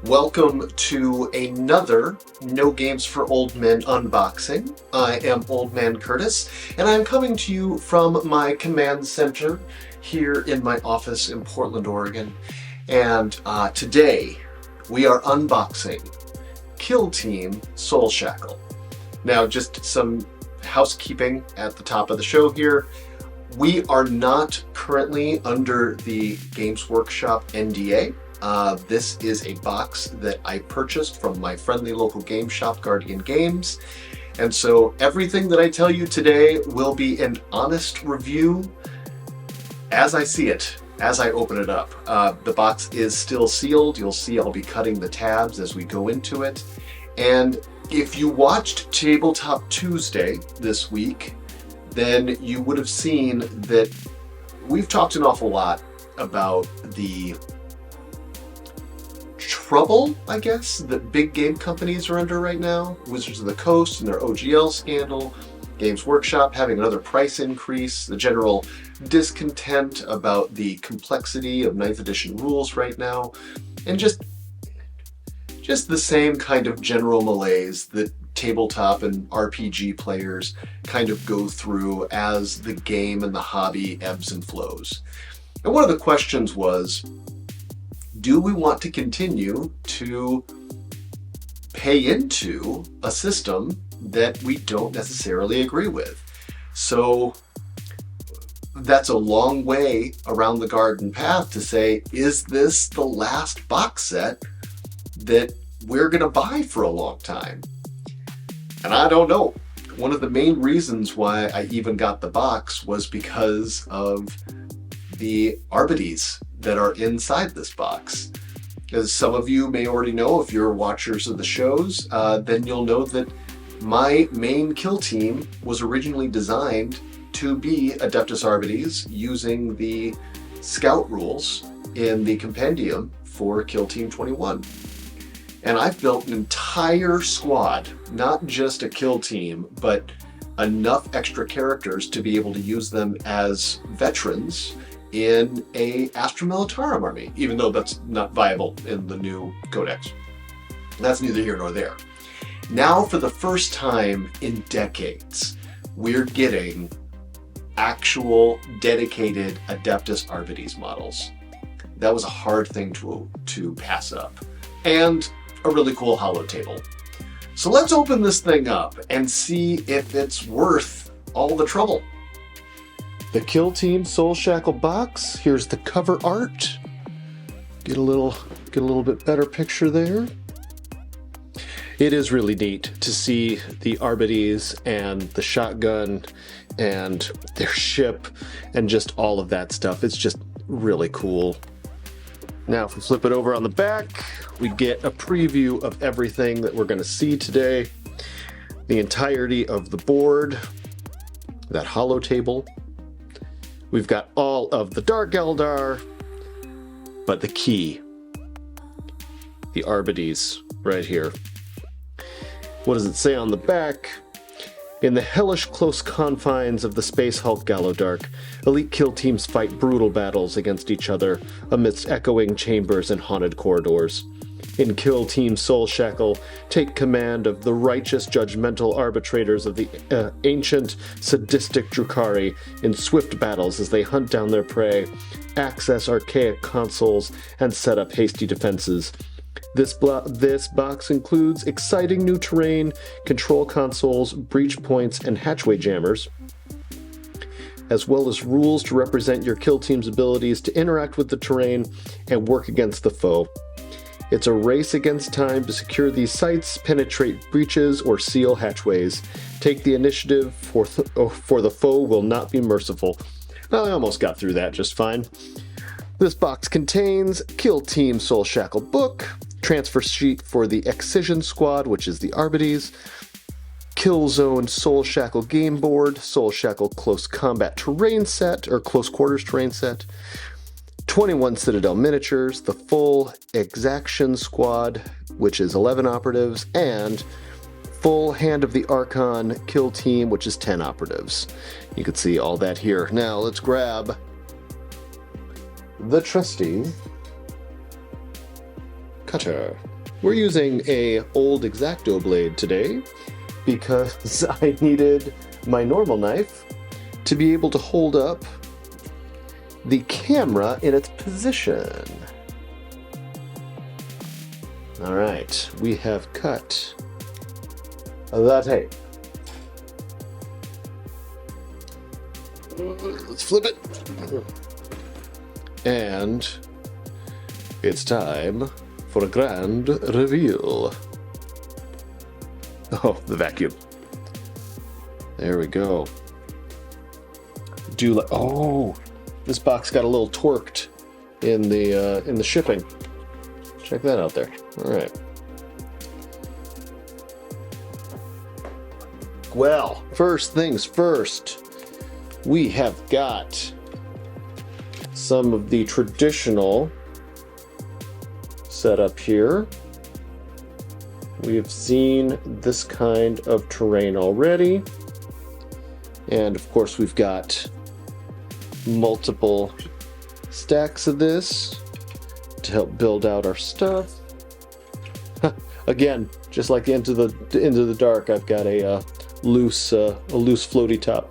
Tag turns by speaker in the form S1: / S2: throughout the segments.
S1: Welcome to another No Games for Old Men unboxing. I am Old Man Curtis, and I'm coming to you from my command center here in my office in Portland, Oregon. And today we are unboxing Kill Team Soulshackle. Now, just some housekeeping at the top of the show here. We are not currently under the Games Workshop NDA. This is a box that I purchased from my friendly local game shop, Guardian Games. And so everything that I tell you today will be an honest review as I see it, as I open it up. The box is still sealed. You'll see I'll be cutting the tabs as we go into it. And if you watched Tabletop Tuesday this week, then you would have seen that we've talked an awful lot about the trouble, I guess, that big game companies are under right now. Wizards of the Coast and their OGL scandal, Games Workshop having another price increase, the general discontent about the complexity of 9th edition rules right now, and just the same kind of general malaise that tabletop and RPG players kind of go through as the game and the hobby ebbs and flows. And one of the questions was, do we want to continue to pay into a system that we don't necessarily agree with? So that's a long way around the garden path to say, is this the last box set that we're going to buy for a long time? And I don't know. One of the main reasons why I even got the box was because of the arbities that are inside this box. As some of you may already know, if you're watchers of the shows, then you'll know that my main kill team was originally designed to be Adeptus Arbites using the Scout rules in the compendium for Kill Team 21. And I've built an entire squad, not just a kill team, but enough extra characters to be able to use them as veterans in a Astra Militarum army, even though that's not viable in the new codex. That's neither here nor there. Now, for the first time in decades, we're getting actual dedicated Adeptus Arbites models. That was a hard thing to pass up. And a really cool holo table. So let's open this thing up and see if it's worth all the trouble. The Kill Team Soulshackle box. Here's the cover art. Get a little bit better picture there. It is really neat to see the Arbites and the shotgun and their ship and just all of that stuff. It's just really cool. Now, if we flip it over on the back, we get a preview of everything that we're going to see today. The entirety of the board, that holo table. We've got all of the Dark Eldar, but the key, the Arbites, right here. What does it say on the back? In the hellish close confines of the Space Hulk Gallowdark, elite kill teams fight brutal battles against each other amidst echoing chambers and haunted corridors. In Kill Team Soulshackle, take command of the righteous judgmental arbitrators of the ancient sadistic Drukhari in swift battles as they hunt down their prey, access archaic consoles, and set up hasty defenses. This box includes exciting new terrain, control consoles, breach points, and hatchway jammers, as well as rules to represent your kill team's abilities to interact with the terrain and work against the foe. It's a race against time to secure these sites, penetrate breaches, or seal hatchways. Take the initiative, for the foe will not be merciful. Well, I almost got through that just fine. This box contains Kill Team Soulshackle book, transfer sheet for the Excision Squad, which is the Arbites, Killzone Soulshackle game board, Soulshackle close combat terrain set, or close quarters terrain set, 21 Citadel miniatures, the full Exaction Squad, which is 11 operatives, and full Hand of the Archon kill team, which is 10 operatives. You can see all that here. Now let's grab the trusty cutter. We're using a old X-Acto blade today because I needed my normal knife to be able to hold up the camera in its position. All right, we have cut the tape. Let's flip it. And it's time for a grand reveal. Oh, the vacuum. There we go. Oh, this box got a little torqued in the shipping. Check that out there. All right. Well, first things first, we have got some of the traditional setup here. We have seen this kind of terrain already. And of course, we've got multiple stacks of this to help build out our stuff. Again, just like Into the Dark, I've got a loose floaty top.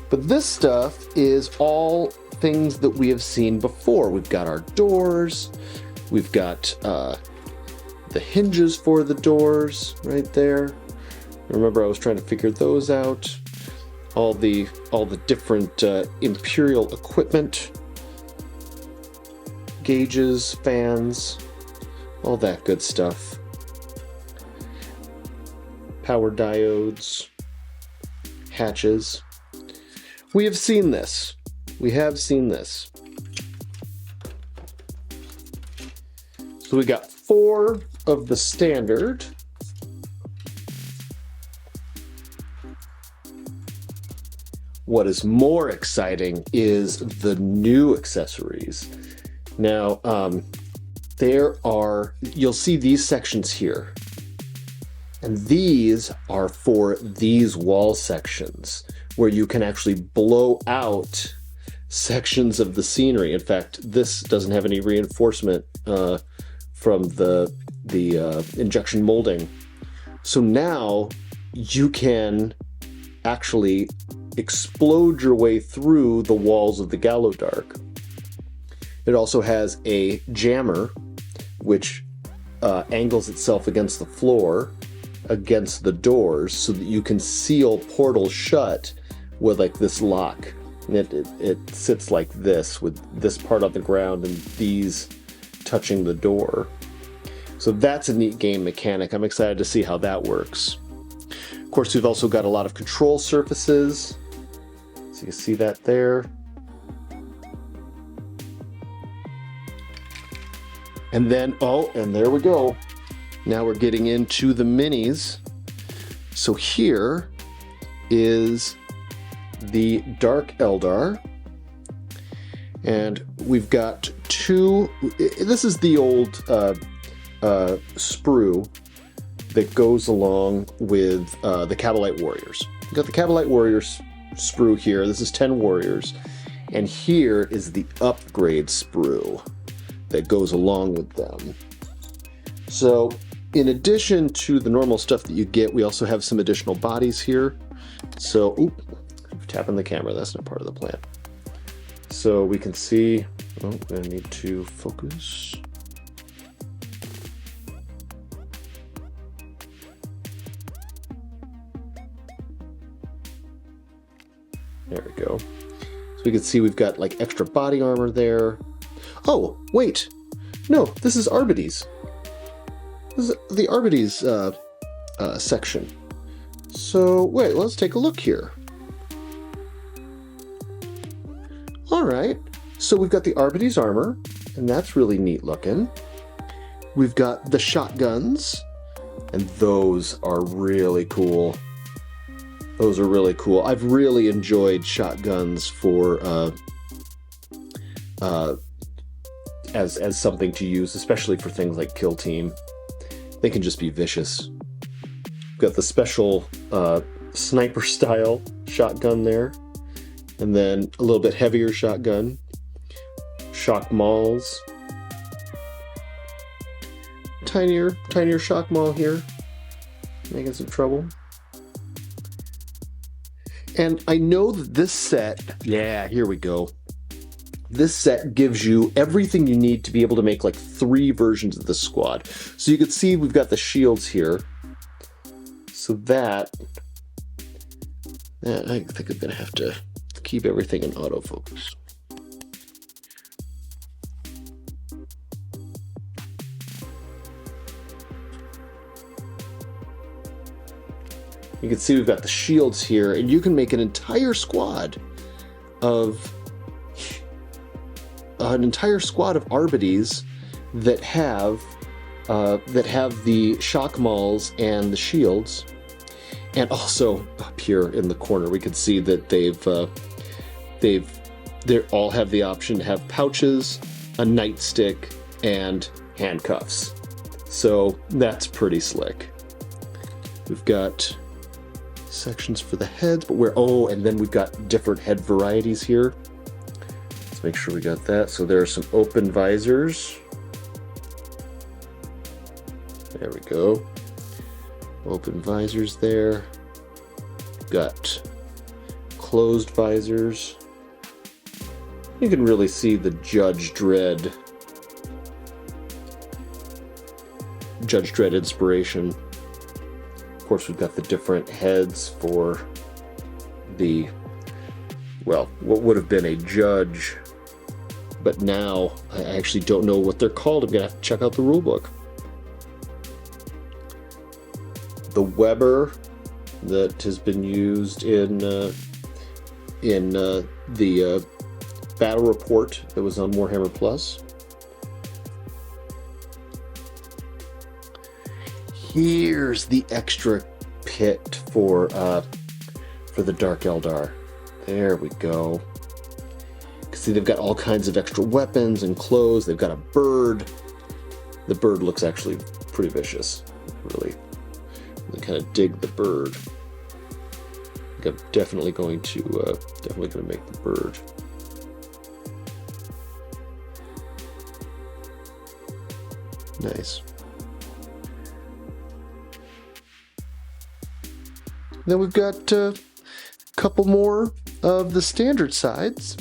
S1: But this stuff is all things that we have seen before. We've got our doors, we've got the hinges for the doors right there. Remember, I was trying to figure those out. All the different Imperial equipment, gauges, fans, all that good stuff. Power diodes, hatches. We have seen this. We have seen this. So we got 4 of the standard. What is more exciting is the new accessories. Now, you'll see these sections here. And these are for these wall sections where you can actually blow out sections of the scenery. In fact, this doesn't have any reinforcement from the injection molding. So now you can actually explode your way through the walls of the Gallowdark. It also has a jammer, which angles itself against the floor, against the doors, so that you can seal portals shut with like this lock. And it sits like this, with this part on the ground and these touching the door. So that's a neat game mechanic. I'm excited to see how that works. Of course, we've also got a lot of control surfaces. So you can see that there. And then, and there we go. Now we're getting into the minis. So here is the Dark Eldar. And we've got 2, this is the old sprue that goes along with the Cabalite Warriors. We've got the Cabalite Warriors sprue here. This is 10 warriors. And here is the upgrade sprue that goes along with them. So in addition to the normal stuff that you get, we also have some additional bodies here. So, I'm tapping the camera, that's not part of the plan. So we can see, I need to focus. There we go. So we can see we've got like extra body armor there. Oh, wait. No, this is Arbides. This is the Arbides section. So, wait, let's take a look here. All right. So we've got the Arbides armor, and that's really neat looking. We've got the shotguns, and those are really cool. Those are really cool. I've really enjoyed shotguns for as something to use, especially for things like Kill Team. They can just be vicious. We've got the special sniper style shotgun there, and then a little bit heavier shotgun, shock mauls,
S2: tinier shock mall here, making some trouble. And I know that this set, yeah, here we go. This set gives you everything you need to be able to make like 3 versions of the squad. So you can see we've got the shields here. So that I think I'm gonna have to keep everything in autofocus. You can see we've got the shields here, and you can make an entire squad of Arbides that have the shock malls and the shields. And also up here in the corner, we can see that they all have the option to have pouches, a nightstick, and handcuffs. So that's pretty slick. We've got sections for the heads, but and then we've got different head varieties here. Let's make sure we got that. So there are some open visors. There we go. Open visors there. Got closed visors. You can really see the Judge Dredd inspiration. Of course, we've got the different heads for the, well, what would have been a judge, but now I actually don't know what they're called. I'm gonna have to check out the rule book. The Weber that has been used in the battle report that was on Warhammer Plus. Here's the extra pit for the Dark Eldar. There we go. You can see they've got all kinds of extra weapons and clothes. They've got a bird. The bird looks actually pretty vicious. Really kind of dig the bird. I think I'm definitely going to make the bird. Nice. Then we've got a couple more of the standard sides.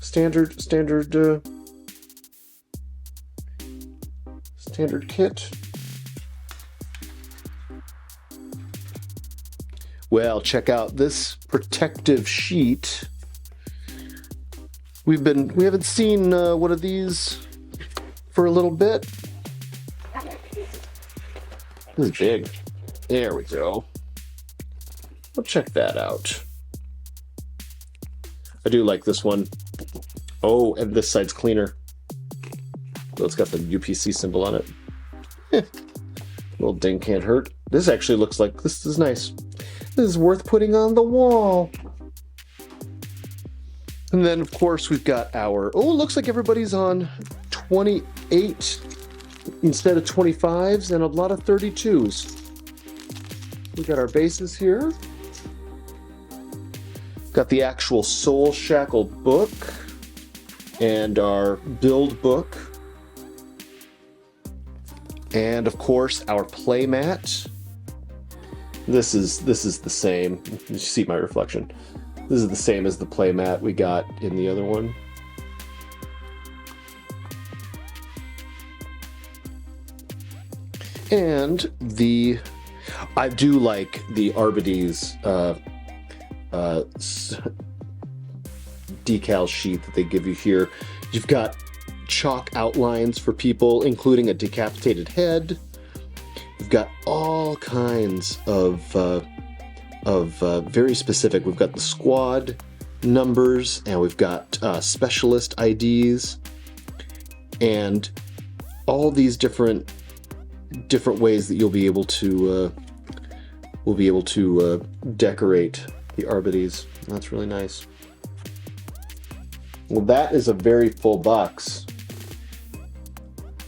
S2: Standard kit. Well, check out this protective sheet. We haven't seen one of these for a little bit. This is big. There we go. We'll check that out. I do like this one. Oh, and this side's cleaner. So it's got the UPC symbol on it. Little ding can't hurt. This actually looks like this is nice. This is worth putting on the wall. And then, of course, we've got our... Oh, it looks like everybody's on 28 instead of 25s and a lot of 32s. We got our bases here. Got the actual Soulshackle book and our build book. And, of course, our playmat. This is the same. You see my reflection. This is the same as the playmat we got in the other one. And I do like the Arbides decal sheet that they give you here. You've got chalk outlines for people, including a decapitated head. We've got all kinds of very specific. We've got the squad numbers, and we've got specialist IDs, and all these different ways that you'll be able to decorate the Arbides. That's really nice. Well, that is a very full box.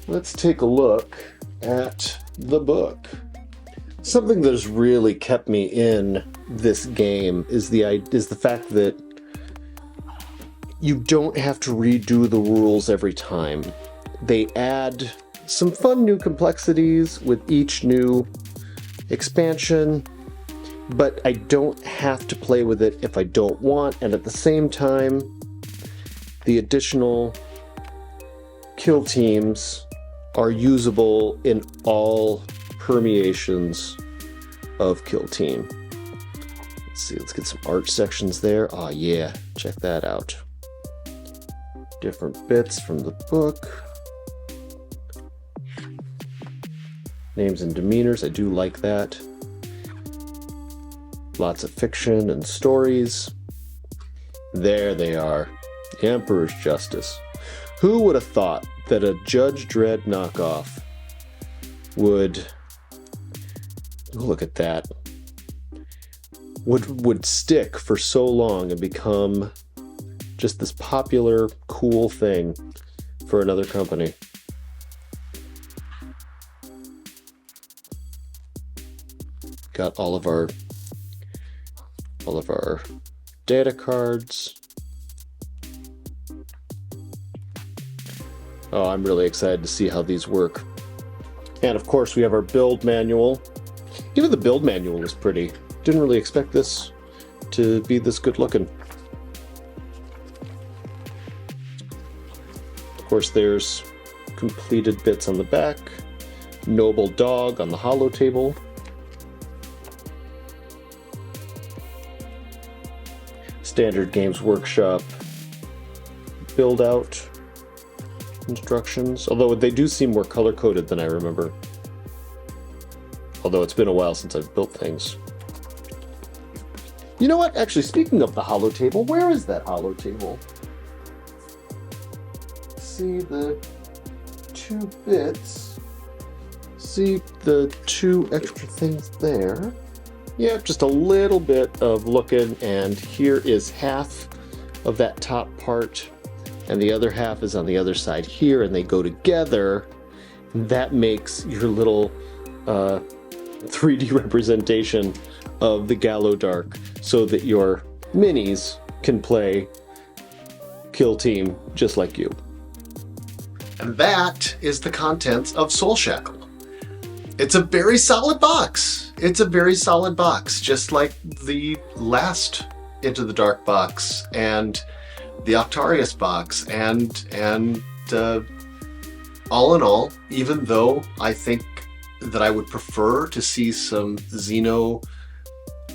S2: Let's take a look at the book. Something that has really kept me in this game is the fact that you don't have to redo the rules every time. They add some fun new complexities with each new expansion, but I don't have to play with it if I don't want, and at the same time, the additional kill teams are usable in all permeations of Kill Team. Let's see, let's get some art sections there. Oh yeah, check that out. Different bits from the book. Names and demeanors, I do like that. Lots of fiction and stories. There they are. The Emperor's Justice. Who would have thought that a Judge Dredd knockoff would... Look at that. Would stick for so long and become just this popular, cool thing for another company. Got all of our data cards. Oh, I'm really excited to see how these work. And of course we have our build manual. Even the build manual is pretty. Didn't really expect this to be this good looking. Of course there's completed bits on the back. Noble dog on the hollow table. Standard Games Workshop build out instructions, although they do seem more color-coded than I remember. Although it's been a while since I've built things. You know what? Actually, speaking of the hollow table, where is that hollow table? See the 2 bits. See the 2 extra things there. Yeah, just a little bit of looking, and here is half of that top part, and the other half is on the other side here, and they go together. That makes your little 3D representation of the Gallowdark so that your minis can play Kill Team just like you.
S1: And that is the contents of Soulshackle. It's a very solid box. It's a very solid box, just like the last Into the Dark box and the Octarius box, and all in all, even though I think that I would prefer to see some Xeno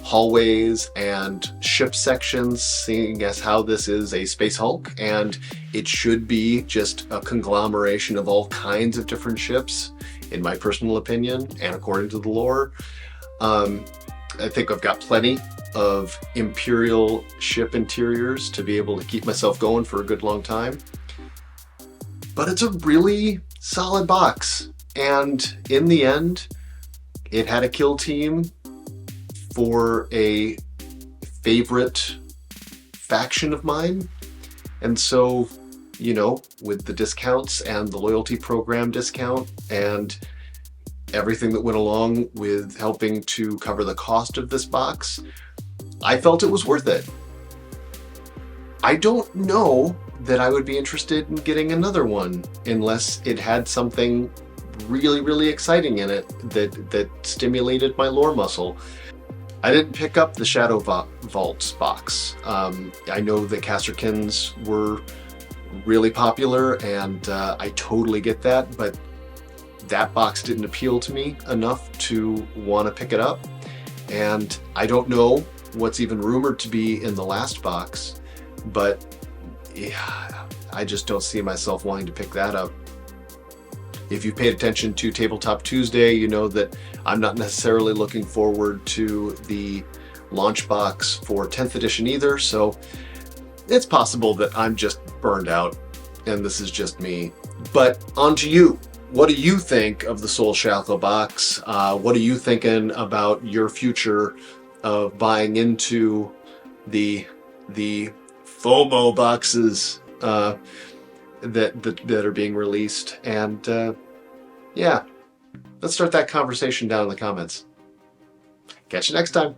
S1: hallways and ship sections, seeing as how this is a Space Hulk and it should be just a conglomeration of all kinds of different ships, in my personal opinion and according to the lore. I think I've got plenty of Imperial ship interiors to be able to keep myself going for a good long time. But it's a really solid box, and in the end, it had a kill team for a favorite faction of mine. And so, you know, with the discounts and the loyalty program discount and everything that went along with helping to cover the cost of this box, I felt it was worth it. I don't know that I would be interested in getting another one unless it had something really, really exciting in it that stimulated my lore muscle. I didn't pick up the Shadow Vaults box. I know that Casterkins were really popular, and I totally get that, but that box didn't appeal to me enough to want to pick it up. And I don't know what's even rumored to be in the last box, but yeah, I just don't see myself wanting to pick that up. If you've paid attention to Tabletop Tuesday, you know that I'm not necessarily looking forward to the launch box for 10th edition either, so it's possible that I'm just burned out and this is just me. But on to you. What do you think of the Soulshackle box? What are you thinking about your future of buying into the FOMO boxes that are being released? And yeah, let's start that conversation down in the comments. Catch you next time.